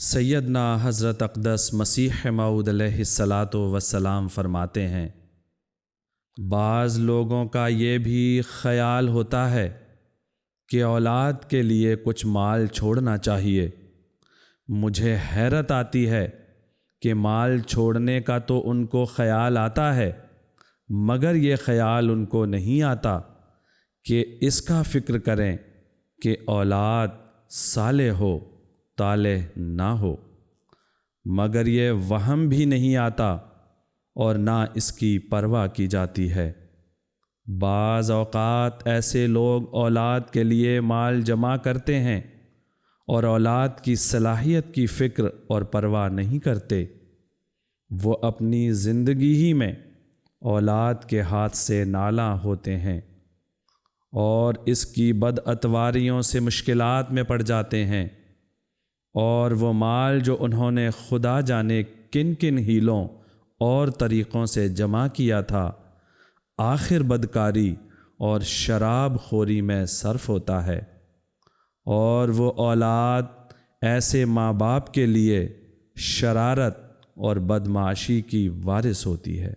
سیدنا حضرت اقدس مسیح موعود علیہ الصلاۃ والسلام فرماتے ہیں، بعض لوگوں کا یہ بھی خیال ہوتا ہے کہ اولاد کے لیے کچھ مال چھوڑنا چاہیے۔ مجھے حیرت آتی ہے کہ مال چھوڑنے کا تو ان کو خیال آتا ہے، مگر یہ خیال ان کو نہیں آتا کہ اس کا فکر کریں کہ اولاد صالح ہو طالح نہ ہو، مگر یہ وہم بھی نہیں آتا اور نہ اس کی پرواہ کی جاتی ہے۔ بعض اوقات ایسے لوگ اولاد کے لیے مال جمع کرتے ہیں اور اولاد کی صلاحیت کی فکر اور پرواہ نہیں کرتے۔ وہ اپنی زندگی ہی میں اولاد کے ہاتھ سے نالاں ہوتے ہیں اور اس کی بدعتواریوں سے مشکلات میں پڑ جاتے ہیں، اور وہ مال جو انہوں نے خدا جانے کن کن ہیلوں اور طریقوں سے جمع کیا تھا، آخر بدکاری اور شراب خوری میں صرف ہوتا ہے، اور وہ اولاد ایسے ماں باپ کے لیے شرارت اور بدمعاشی کی وارث ہوتی ہے۔